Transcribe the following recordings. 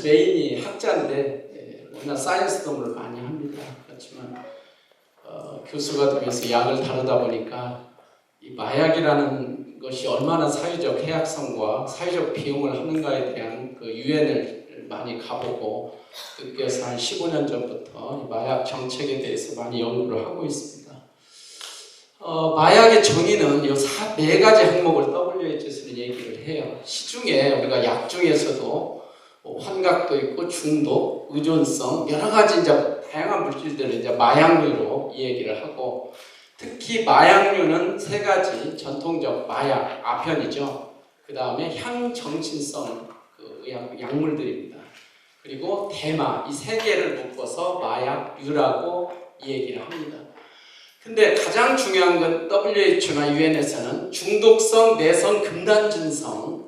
브레인이 학자인데 워낙 사이언스 동을 많이 합니다. 그렇지만 교수가 되면서 약을 다루다 보니까 이 마약이라는 것이 얼마나 사회적 해악성과 사회적 비용을 하는가에 대한 그 유엔을 많이 가보고 그래서 한 15년 전부터 이 마약 정책에 대해서 많이 연구를 하고 있습니다. 마약의 정의는 이 4가지 항목을 WHO에서는 얘기를 해요. 시중에 우리가 약 중에서도 환각도 있고 중독, 의존성 여러 가지 이제 다양한 물질들을 이제 마약류로 이 얘기를 하고, 특히 마약류는 3가지 전통적 마약 아편이죠. 그 다음에 향정신성 약물들입니다. 그리고 대마, 이 3개를 묶어서 마약류라고 이 얘기를 합니다. 근데 가장 중요한 건 WHO나 UN에서는 중독성, 내성, 금단준성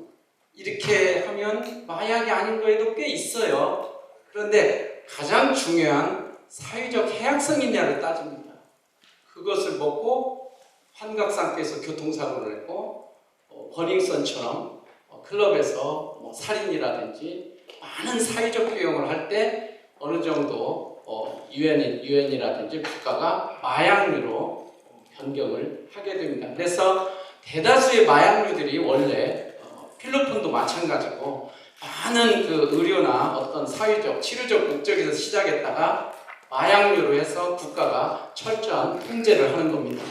이렇게 하면 마약이 아닌 거에도 꽤 있어요. 그런데 가장 중요한 사회적 해악성 있냐를 따집니다. 그것을 먹고 환각 상태에서 교통사고를 했고 버닝썬처럼 클럽에서 살인이라든지 많은 사회적 비용을 할 때 어느 정도 유엔이라든지 국가가 마약류로 변경을 하게 됩니다. 그래서 대다수의 마약류들이 원래 필로폰도 마찬가지고 많은 그 의료나 어떤 사회적, 치료적 목적에서 시작했다가 마약류로 해서 국가가 철저한 통제를 하는 겁니다.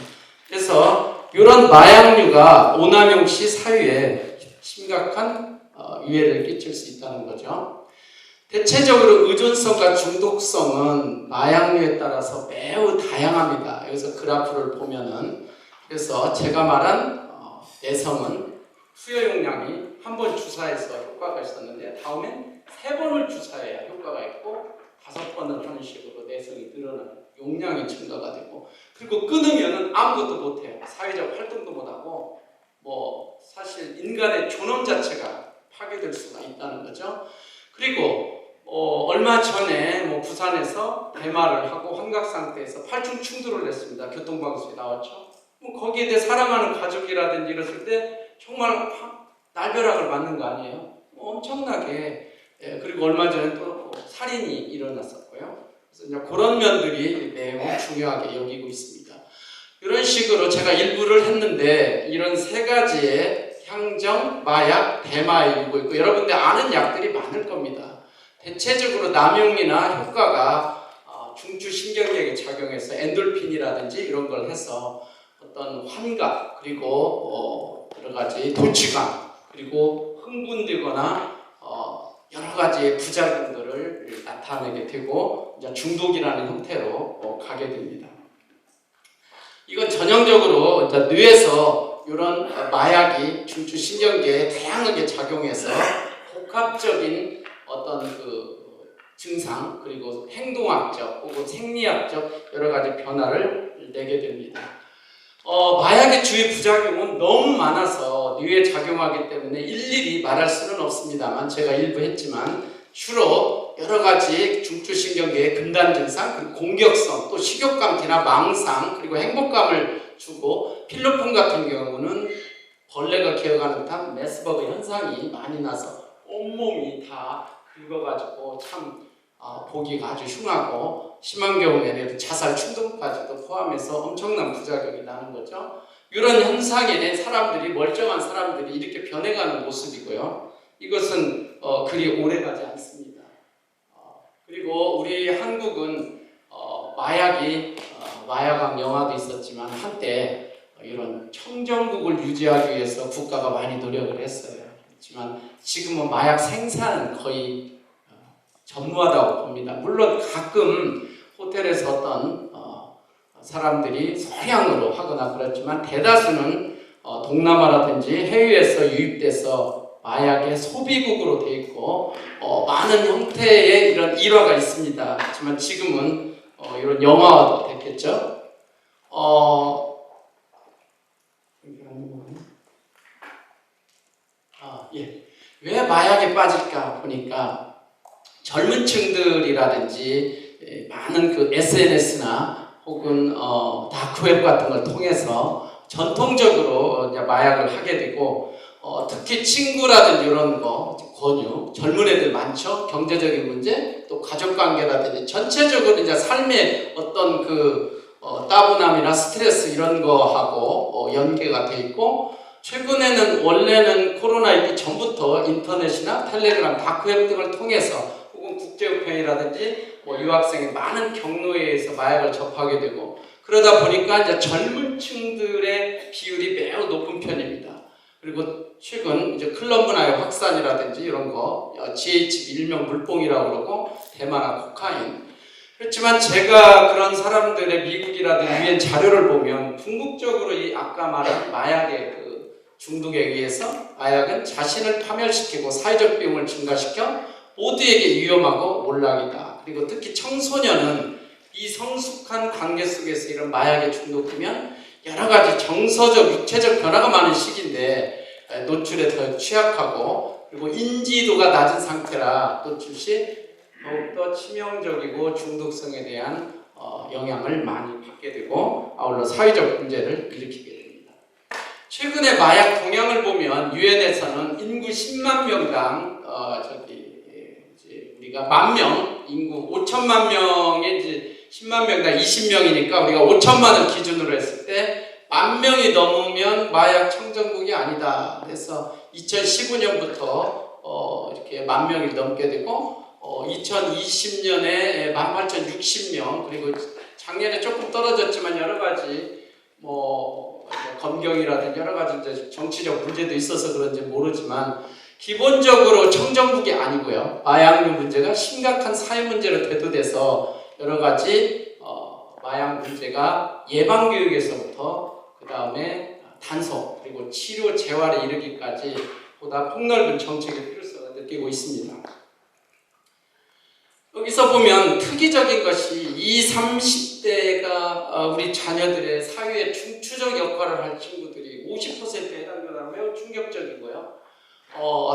그래서 이런 마약류가 오남용 시 사회에 심각한 위해를 끼칠 수 있다는 거죠. 대체적으로 의존성과 중독성은 마약류에 따라서 매우 다양합니다. 여기서 그래프를 보면은, 그래서 제가 말한 내성은 투여 용량이 한 번 주사해서 효과가 있었는데 다음엔 3번을 주사해야 효과가 있고 5번을 하는 식으로 내성이 늘어나는 용량이 증가가 되고, 그리고 끊으면은 아무것도 못해요. 사회적 활동도 못하고 사실 인간의 존엄 자체가 파괴될 수가 있다는 거죠. 그리고 얼마 전에 부산에서 대마를 하고 환각 상태에서 8중 충돌을 했습니다. 교통방송에 나왔죠. 거기에 대해 사랑하는 가족이라든지 이랬을 때 정말 날벼락을 맞는 거 아니에요? 엄청나게. 그리고 얼마 전에 또 살인이 일어났었고요. 그래서 이제 그런 면들이 매우 중요하게 여기고 있습니다. 이런 식으로 제가 일부를 했는데 이런 3가지의 향정, 마약, 대마에 이루고 있고, 여러분들 아는 약들이 많을 겁니다. 대체적으로 남용이나 효과가 중추신경계에 작용해서 엔돌핀이라든지 이런 걸 해서 어떤 환각, 그리고 여러 가지 돌취감, 그리고 흥분되거나 여러 가지의 부작용들을 나타내게 되고 이제 중독이라는 형태로 가게 됩니다. 이건 전형적으로 이제 뇌에서 이런 마약이 중추신경계에 다양하게 작용해서 복합적인 어떤 그 증상, 그리고 행동학적 혹은 생리학적 여러 가지 변화를 내게 됩니다. 마약의 주위 부작용은 너무 많아서 뇌에 작용하기 때문에 일일이 말할 수는 없습니다만, 제가 일부 했지만 주로 여러 가지 중추신경계의 금단 증상, 그리고 공격성, 또 식욕감기나 망상, 그리고 행복감을 주고, 필로폰 같은 경우는 벌레가 기어가는 듯한 메스버그 현상이 많이 나서 온몸이 다 긁어가지고 참 보기가 아주 흉하고, 심한 경우에는 자살 충동까지도 포함해서 엄청난 부작용이 나는 거죠. 이런 현상에 사람들이, 멀쩡한 사람들이 이렇게 변해가는 모습이고요. 이것은 그리 오래가지 않습니다. 그리고 우리 한국은 마약이 마약왕 영화도 있었지만 한때 이런 청정국을 유지하기 위해서 국가가 많이 노력을 했어요. 그렇지만 지금은 마약 생산은 거의 전무하다고 봅니다. 물론 가끔 호텔에서 어떤 사람들이 소량으로 하거나 그렇지만 대다수는 동남아라든지 해외에서 유입돼서 마약의 소비국으로 되어 있고 많은 형태의 이런 일화가 있습니다. 하지만 지금은 이런 영화화도 됐겠죠. 왜 마약에 빠질까 보니까 젊은 층들이라든지 많은 그 SNS나 혹은 다크웹 같은 걸 통해서 전통적으로 이제 마약을 하게 되고, 특히 친구라든지 이런 거, 권유, 젊은 애들 많죠? 경제적인 문제, 또 가족관계라든지 전체적으로 이제 삶의 어떤 따분함이나 스트레스 이런 거하고 연계가 돼 있고, 최근에는 원래는 코로나 있기 전부터 인터넷이나 텔레그램, 다크웹 등을 통해서 혹은 국제우편이라든지 유학생의 많은 경로에 의해서 마약을 접하게 되고, 그러다 보니까 이제 젊은 층들의 비율이 매우 높은 편입니다. 그리고 최근 이제 클럽 문화의 확산이라든지 이런 거, GH 일명 물뽕이라고 그러고 대마나 코카인. 그렇지만 제가 그런 사람들의 미국이라든지 유엔 자료를 보면 궁극적으로 이 아까 말한 마약의 중독에 의해서 마약은 자신을 파멸시키고 사회적 비용을 증가시켜 모두에게 위험하고 몰락이다. 그리고 특히 청소년은 비성숙한 관계 속에서 이런 마약에 중독되면 여러 가지 정서적, 육체적 변화가 많은 시기인데 노출에 더 취약하고, 그리고 인지도가 낮은 상태라 노출 시 더욱더 치명적이고 중독성에 대한 영향을 많이 받게 되고, 아울러 사회적 문제를 일으키게 됩니다. 최근에 마약 동향을 보면 유엔에서는 인구 10만 명당 우리가 만 명, 인구 5천만 명에 이제 10만 명당 20명이니까 우리가 5천만을 기준으로 했을 때 만 명이 넘으면 마약 청정국이 아니다. 그래서 2015년부터 이렇게 만 명이 넘게 되고, 2020년에 18,060명, 그리고 작년에 조금 떨어졌지만 여러 가지 검경이라든지 여러 가지 이제 정치적 문제도 있어서 그런지 모르지만 기본적으로 청정국이 아니고요. 마약류 문제가 심각한 사회 문제로 대두돼서 여러 가지 마약 문제가 예방 교육에서부터 그 다음에 단속 그리고 치료 재활에 이르기까지 보다 폭넓은 정책의 필요성을 느끼고 있습니다. 여기서 보면 특이적인 것이 20, 30대가 우리 자녀들의 사회에 중추적 역할을 할 친구들이 50%에 해당된다는 매우 충격적이고요.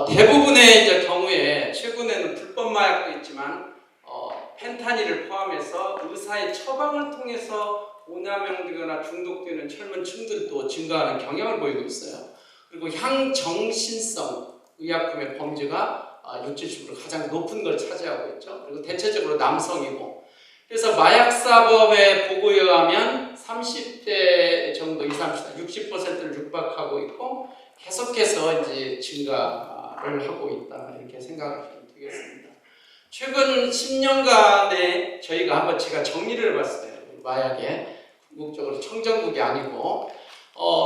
대부분의 이제 경우에 최근에는 불법 마약도 있지만 펜타닐을 포함해서 의사의 처방을 통해서 오남용되거나 중독되는 젊은 층들도 증가하는 경향을 보이고 있어요. 그리고 향정신성 의약품의 범죄가 60%로 가장 높은 걸 차지하고 있죠. 그리고 대체적으로 남성이고, 그래서 마약사범의 보고에 의하면 30대 정도, 20, 30대 60%를 육박하고 있고 계속해서 이제 증가를 하고 있다, 이렇게 생각하시면 되겠습니다. 최근 10년간에 저희가 제가 정리를 해봤어요. 마약의 궁극적으로 청정국이 아니고,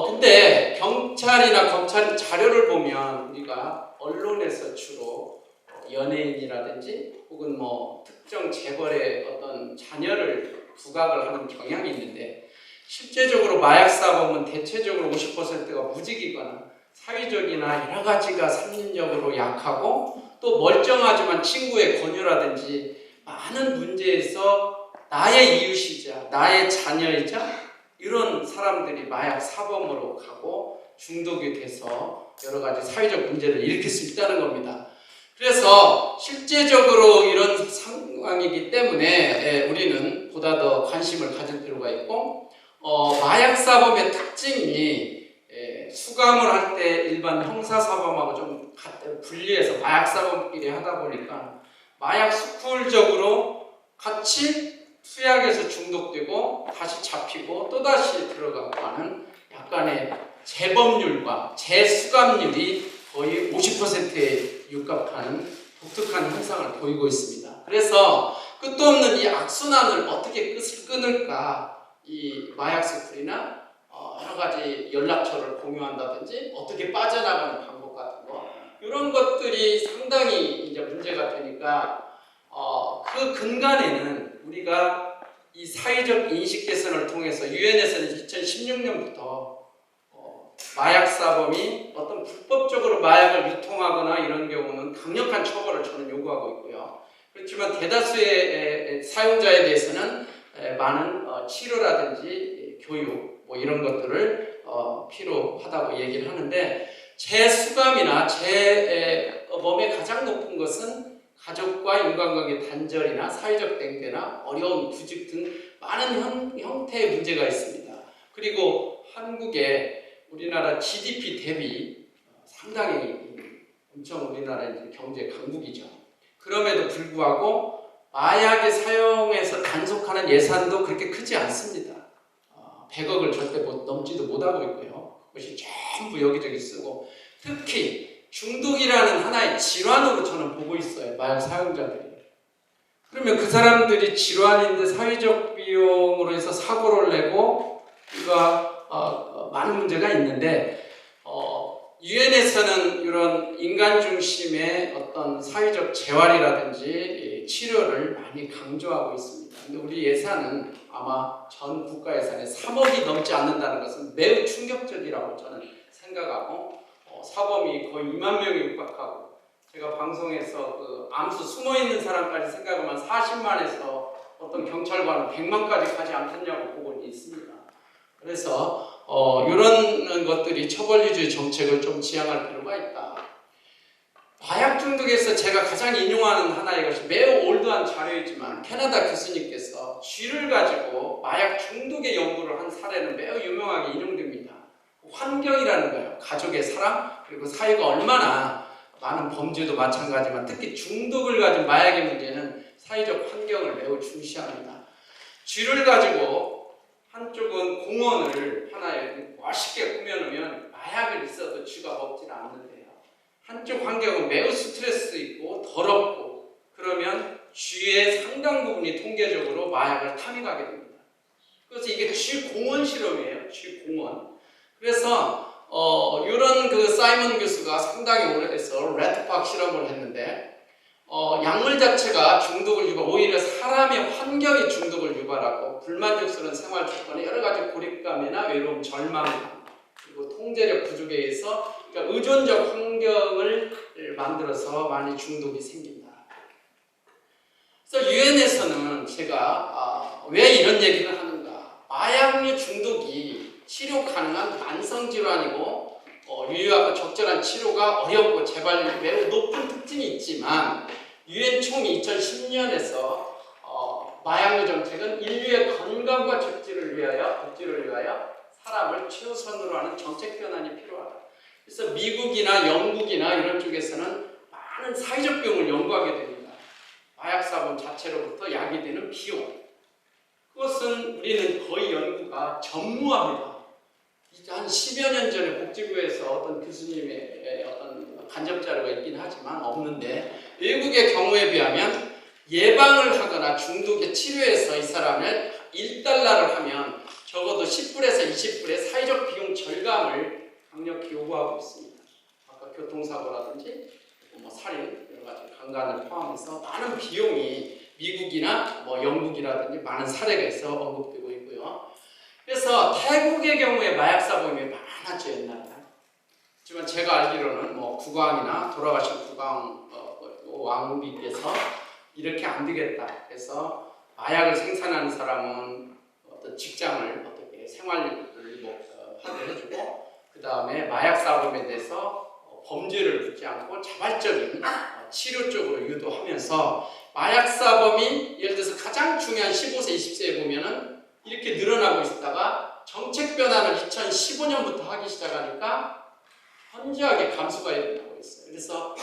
근데 경찰이나 검찰 자료를 보면 우리가 언론에서 주로 연예인이라든지 혹은 특정 재벌의 어떤 자녀를 부각을 하는 경향이 있는데, 실제적으로 마약 사범은 대체적으로 50%가 무직이거나 사회적이나 여러 가지가 심리적으로 약하고 또 멀쩡하지만 친구의 권유라든지 많은 문제에서 나의 이웃이자 나의 자녀이자 이런 사람들이 마약 사범으로 가고 중독이 돼서 여러 가지 사회적 문제를 일으킬 수 있다는 겁니다. 그래서 실제적으로 이런 상황이기 때문에 우리는 보다 더 관심을 가질 필요가 있고, 마약 사범의 특징이 수감을 할 때 일반 형사 사범하고 좀 분리해서 마약 사범끼리 하다 보니까 마약 스쿨적으로 같이 수약에서 중독되고 다시 잡히고 또다시 들어가고 하는 약간의 재범률과 재수감률이 거의 50%에 육박하는 독특한 현상을 보이고 있습니다. 그래서 끝도 없는 이 악순환을 어떻게 끝을 끊을까, 이 마약 스쿨이나 여러 가지 연락처를 공유한다든지 어떻게 빠져나가는 방법 같은 거, 이런 것들이 상당히 이제 문제가 되니까 그 근간에는 우리가 이 사회적 인식 개선을 통해서 유엔에서는 2016년부터 마약 사범이 어떤 불법적으로 마약을 유통하거나 이런 경우는 강력한 처벌을 저는 요구하고 있고요. 그렇지만 대다수의 사용자에 대해서는 많은 치료라든지 교육 이런 것들을 필요하다고 얘기를 하는데, 재수감이나 재범의 가장 높은 것은 가족과 인간관계 단절이나 사회적 땡대나 어려운 구직 등 많은 형태의 문제가 있습니다. 그리고 한국의 우리나라 GDP 대비 상당히 엄청 우리나라 이제 경제 강국이죠. 그럼에도 불구하고 마약의 사용에서 단속하는 예산도 그렇게 크지 않습니다. 100억을 절대 넘지도 못하고 있고요. 그것이 전부 여기저기 쓰고, 특히 중독이라는 하나의 질환으로 저는 보고 있어요. 마약 사용자들이. 그러면 그 사람들이 질환인데 사회적 비용으로 해서 사고를 내고 많은 문제가 있는데, 유엔에서는 이런 인간 중심의 어떤 사회적 재활이라든지 치료를 많이 강조하고 있습니다. 근데 우리 예산은 아마 전 국가 예산의 3억이 넘지 않는다는 것은 매우 충격적이라고 저는 생각하고, 사범이 거의 2만 명이 육박하고, 제가 방송에서 그 암수 숨어있는 사람까지 생각하면 40만에서 어떤 경찰관은 100만까지 가지 않겠냐고 보고 있습니다. 그래서 이런 것들이 처벌유지 정책을 좀 지향할 필요가 있다. 마약 중독에서 제가 가장 인용하는 하나의 것이 매우 올드한 자료이지만, 캐나다 교수님께서 쥐를 가지고 마약 중독의 연구를 한 사례는 매우 유명하게 인용됩니다. 환경이라는 거예요. 가족의 사랑, 그리고 사회가 얼마나 많은 범죄도 마찬가지지만 특히 중독을 가진 마약의 문제는 사회적 환경을 매우 중시합니다. 쥐를 가지고 한쪽은 공원을 하나에 멋있게 꾸며놓으면 마약을 있어도 쥐가 먹질 않는데요. 한쪽 환경은 매우 스트레스 있고 더럽고, 그러면 쥐의 상당 부분이 통계적으로 마약을 탐닉하게 됩니다. 그래서 이게 쥐 공원 실험이에요. 쥐 공원. 그래서 이런 그 사이먼 교수가 상당히 오래돼서 레드팍 실험을 했는데, 약물 자체가 중독을 오히려 사람의 환경이 중독을 유발하고, 불만족스러운 생활 조건에 여러 가지 고립감이나 외로움, 절망감, 그리고 통제력 부족에 의해서 그러니까 의존적 환경을 만들어서 많이 중독이 생긴다. 그래서 유엔에서는 제가 왜 이런 얘기를 하는가? 마약류 중독이 치료 가능한 만성 질환이고, 유효하고 적절한 치료가 어렵고 재발률이 매우 높은 특징이 있지만, 유엔 총 2010년에서 마약류 정책은 인류의 건강과 복지를 위하여 사람을 최우선으로 하는 정책 변환이 필요하다. 그래서 미국이나 영국이나 이런 쪽에서는 많은 사회적 비용을 연구하게 됩니다. 마약사범 자체로부터 야기되는 비용. 그것은 우리는 거의 연구가 전무합니다. 한 10여 년 전에 복지부에서 어떤 교수님의 어떤 간접 자료가 있긴 하지만 없는데, 외국의 경우에 비하면 예방을 하거나 중독의 치료에서 이 사람을 1달러를 하면 적어도 10불에서 20불의 사회적 비용 절감을 강력히 요구하고 있습니다. 아까 교통사고라든지 살인, 여러 가지 강간을 포함해서 많은 비용이 미국이나 영국이라든지 많은 사례가 있어 언급되고 있고요. 그래서 태국의 경우에 마약사범이 많았죠, 옛날에. 하지만 제가 알기로는 국왕이나 돌아가신 국왕 왕비께서 이렇게 안 되겠다. 그래서 마약을 생산하는 사람은 어떤 직장을 어떻게 생활을 하게 해주고, 그 다음에 마약사범에 대해서 범죄를 묻지 않고 자발적인 치료 쪽으로 유도하면서, 마약사범이 예를 들어서 가장 중요한 15세, 20세에 보면은 이렇게 늘어나고 있다가 정책 변화를 2015년부터 하기 시작하니까 현저하게 감소가 일어나고 있어요. 그래서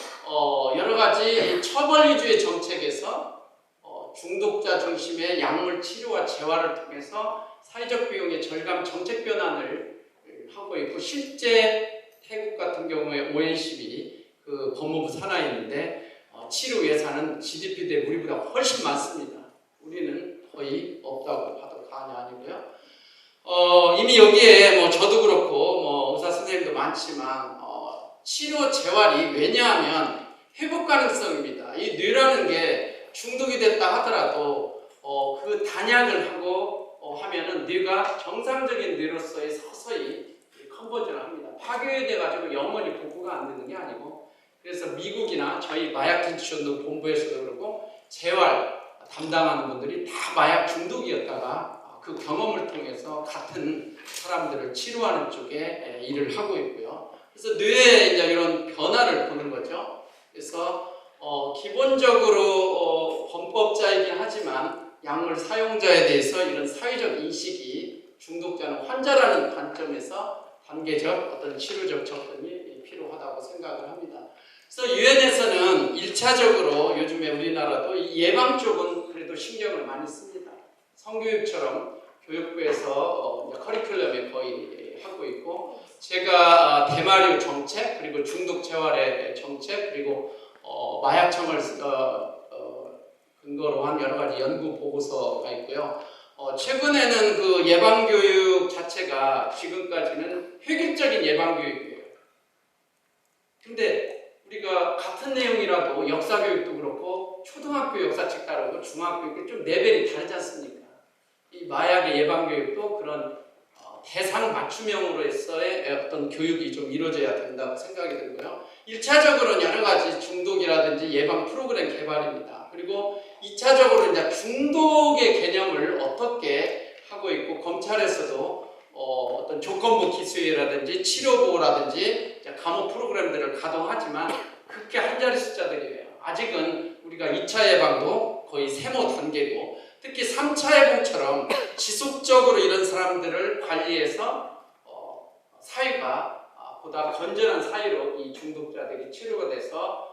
여러 가지 처벌 위주의 정책에서 중독자 중심의 약물 치료와 재활을 통해서 사회적 비용의 절감 정책 변환을 하고 있고, 실제 태국 같은 경우에 ONCB 그 법무부 산하에 있는데 치료 예산은 GDP 대 우리보다 훨씬 많습니다. 우리는 거의 없다고 봐도 과언이 아니고요. 이미 여기에 저도 그렇고 의사 선생님도 많지만 치료 재활이, 왜냐하면 회복 가능성입니다. 이 뇌라는 게 중독이 됐다 하더라도 그 단약을 하고 하면은 뇌가 정상적인 뇌로서의 서서히 컨버전을 합니다. 파괴돼 가지고 영원히 복구가 안 되는 게 아니고, 그래서 미국이나 저희 마약 진취운동 본부에서도 그렇고 재활 담당하는 분들이 다 마약 중독이었다가 그 경험을 통해서 같은 사람들을 치료하는 쪽에 일을 하고 있고요. 그래서 뇌에 이제 이런 변화를 보는 거죠. 그래서 기본적으로 범법자이긴 하지만 약물 사용자에 대해서 이런 사회적 인식이 중독자는 환자라는 관점에서 단계적 어떤 치료적 접근이 필요하다고 생각을 합니다. 그래서 유엔에서는 1차적으로 요즘에 우리나라도 예방 쪽은 그래도 신경을 많이 씁니다. 성교육처럼 교육부에서 커리큘럼에 거의 하고 있고, 제가 대마류 정책, 그리고 중독 재활의 정책, 그리고 마약청을 근거로 한 여러 가지 연구 보고서가 있고요. 최근에는 그 예방교육 자체가 지금까지는 획일적인 예방교육이에요. 근데 우리가 같은 내용이라도 역사교육도 그렇고 초등학교 역사책 다르고 중학교 좀 레벨이 다르지 않습니까? 이 마약의 예방교육도 그런 대상 맞춤형으로서의 어떤 교육이 좀 이루어져야 된다고 생각이 들고요. 1차적으로는 여러 가지 중독이라든지 예방 프로그램 개발입니다. 그리고 2차적으로 이제 중독의 개념을 어떻게 하고 있고, 검찰에서도 어떤 조건부 기수회라든지 치료보호라든지 감호 프로그램들을 가동하지만 그게 한 자리 숫자들이에요. 아직은 우리가 2차 예방도 거의 세모 단계고, 특히 3차 예방처럼 지속적으로 이런 사람들을 관리해서 사회가 보다 건전한 사회로 이 중독자들이 치료가 돼서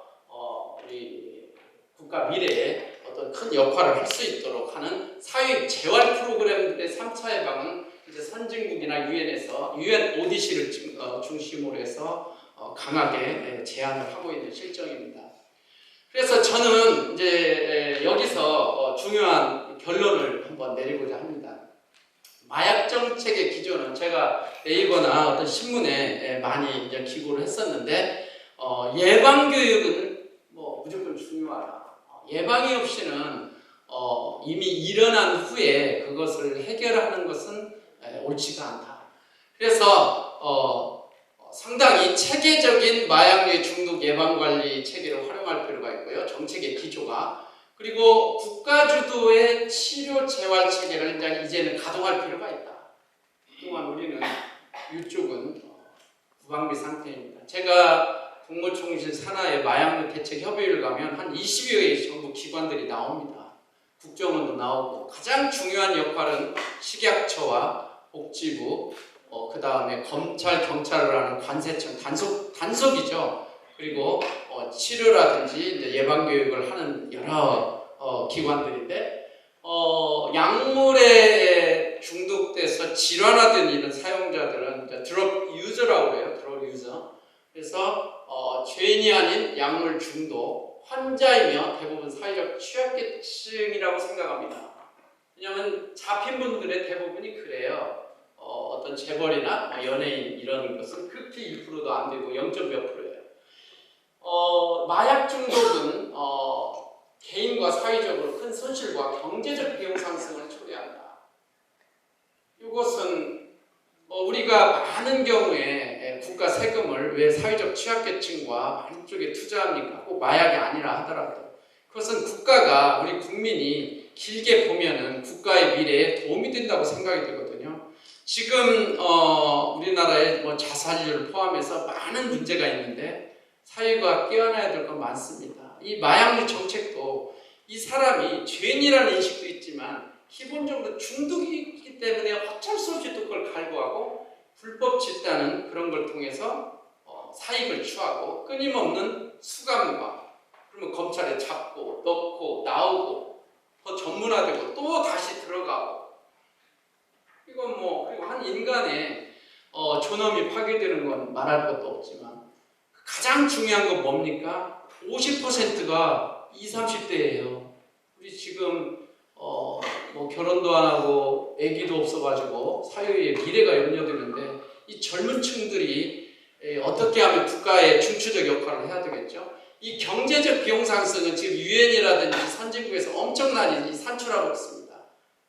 우리 국가 미래에 어떤 큰 역할을 할 수 있도록 하는 사회 재활 프로그램들의 3차 예방은 이제 선진국이나 유엔에서 유엔 ODC를 중심으로 해서 강하게 제안을 하고 있는 실정입니다. 그래서 저는 이제 여기서 중요한 결론을 한번 내리고자 합니다. 마약 정책의 기조는 제가 네이버나 어떤 신문에 많이 이제 기고를 했었는데, 예방 교육은 뭐 무조건 중요하다. 예방이 없이는 이미 일어난 후에 그것을 해결하는 것은 옳지가 않다. 그래서 상당히 체계적인 마약류 중독 예방관리 체계를 활용할 필요가 있고요. 정책의 기조가. 그리고 국가 주도의 치료 재활 체계를 이제는 가동할 필요가 있다. 그동안 우리는 이쪽은 무방비 상태입니다. 제가 국무총리실 산하의 마약류 대책 협의회를 가면 한 20여 개의 정부 기관들이 나옵니다. 국정원도 나오고, 가장 중요한 역할은 식약처와 복지부, 그 다음에 검찰, 경찰을 하는 관세청, 단속이죠. 그리고 치료라든지 이제 예방교육을 하는 여러 기관들인데, 약물에 중독돼서 질환화된 이런 사용자들은 이제 드럭 유저라고 해요. 드럭 유저. 그래서 죄인이 아닌 약물 중독 환자이며 대부분 사회적 취약계층이라고 생각합니다. 왜냐하면 잡힌 분들의 대부분이 그래요. 어떤 재벌이나 연예인 이런 것은 극히 1%도 안 되고 0.몇 %예요. 마약 중독은 개인과 사회적으로 큰 손실과 경제적 비용 상승을 초래한다. 이것은 우리가 많은 경우에 국가 세금을 왜 사회적 취약계층과 많은 쪽에 투자합니까? 꼭 마약이 아니라 하더라도 그것은 국가가, 우리 국민이 길게 보면은 국가의 미래에 도움이 된다고 생각이 되거든요. 지금 우리나라의 자살률을 포함해서 많은 문제가 있는데 사회가 깨어나야 될 건 많습니다. 이 마약류 정책도 이 사람이 죄인이라는 인식도 있지만 기본적으로 중독이 있기 때문에 어쩔 수 없이 또 그걸 갈구하고 불법 집단은 그런 걸 통해서 사익을 취하고 끊임없는 수감과, 그러면 검찰에 잡고 넣고 나오고 더 전문화되고 또 다시 들어가고, 이건 그리고 한 인간의 존엄이 파괴되는 건 말할 것도 없지만 가장 중요한 건 뭡니까? 50%가 20, 30대예요. 우리 지금 결혼도 안 하고 아기도 없어가지고 사회의 미래가 염려되는데, 이 젊은 층들이 어떻게 하면 국가의 중추적 역할을 해야 되겠죠? 이 경제적 비용 상승은 지금 유엔이라든지 선진국에서 엄청나게 산출하고 있습니다.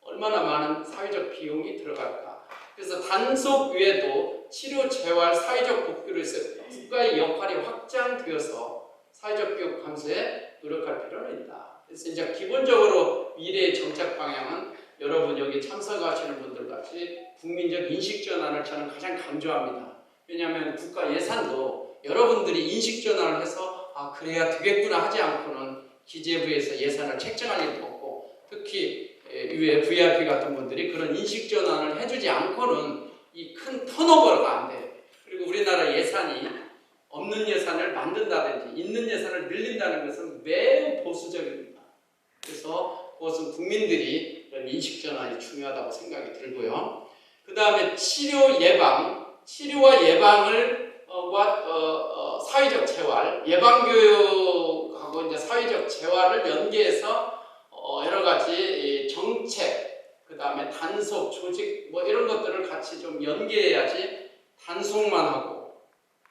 얼마나 많은 사회적 비용이 들어갈까? 그래서 단속 외에도 치료, 재활, 사회적 복귀를 해서 국가의 역할이 확장되어서 사회적 비용 감소에 노력할 필요는 있다. 그래서 이제 기본적으로 미래의 정책 방향은 여러분 여기 참석하시는 분들 같이 국민적 인식 전환을 저는 가장 강조합니다. 왜냐하면 국가 예산도 여러분들이 인식 전환을 해서 그래야 되겠구나 하지 않고는 기재부에서 예산을 책정할 일도 없고, 특히 VIP 같은 분들이 그런 인식 전환을 해주지 않고는 이 큰 턴오버가 안 돼. 그리고 우리나라 예산이 다음에 치료와 예방을 사회적 재활, 예방교육하고 이제 사회적 재활을 연계해서 여러 가지 정책, 그 다음에 단속, 조직 뭐 이런 것들을 같이 좀 연계해야지 단속만 하고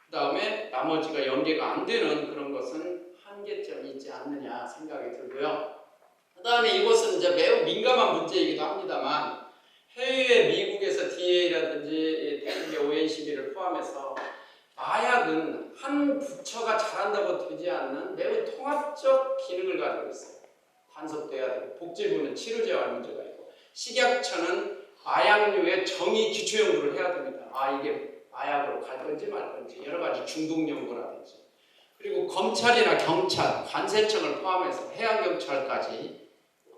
그 다음에 나머지가 연계가 안 되는 그런 것은 한계점이 있지 않느냐 생각이 들고요. 그 다음에 이것은 이제 매우 민감한 문제이기도 합니다만 해외 미국에서 DA라든지 태국의 ONCB를 포함해서 마약은 한 부처가 잘한다고 되지 않는 매우 통합적 기능을 가지고 있어요. 단속돼야 되고 복지부는 치료재활 문제가 있고 식약처는 마약류의 정의 기초 연구를 해야 됩니다. 이게 마약으로 갈 건지 말 건지 여러 가지 중독 연구라든지 그리고 검찰이나 경찰, 관세청을 포함해서 해양경찰까지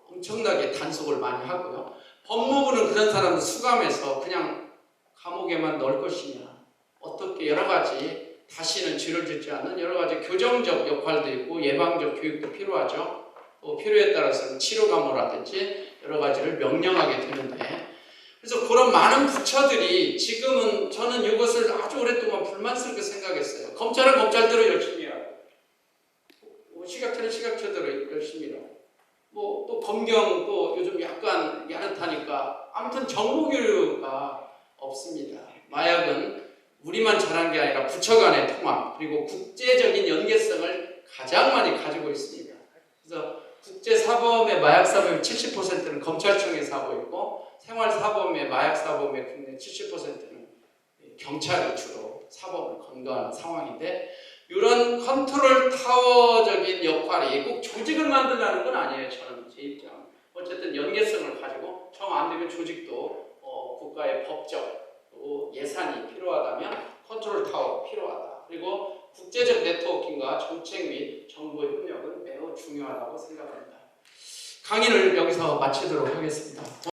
엄청나게 단속을 많이 하고요. 법무부는 그런 사람을 수감해서 그냥 감옥에만 넣을 것이냐 어떻게 여러 가지 다시는 죄를 짓지 않는 여러 가지 교정적 역할도 있고 예방적 교육도 필요하죠. 또 필요에 따라서는 치료감호라든지 여러 가지를 명령하게 되는데 그래서 그런 많은 부처들이 지금은 저는 이것을 아주 오랫동안 불만스럽게 생각했어요. 검찰은 검찰대로 열심히 하고 식약처는 식약처대로 열심히 하고 또 검경 또 요즘 약간 야릇하니까 아무튼 정보교류가 없습니다. 마약은 우리만 잘한 게 아니라 부처 간의 통합 그리고 국제적인 연계성을 가장 많이 가지고 있습니다. 그래서 국제사범의 마약사범의 70%는 검찰청에서 하고 있고 생활사범의 마약사범의 국내 70%는 경찰이 주로 사범을 건강한 상황인데 이런 컨트롤 타워적인 역할이 꼭 조직을 만들라는 건 아니에요. 저는 제 입장. 어쨌든 연계성을 가지고 정 안 되면 조직도 국가의 법적 또 예산이 필요하다면 컨트롤 타워가 필요하다. 그리고 국제적 네트워킹과 정책 및 정보의 협력은 매우 중요하다고 생각합니다. 강의를 여기서 마치도록 하겠습니다.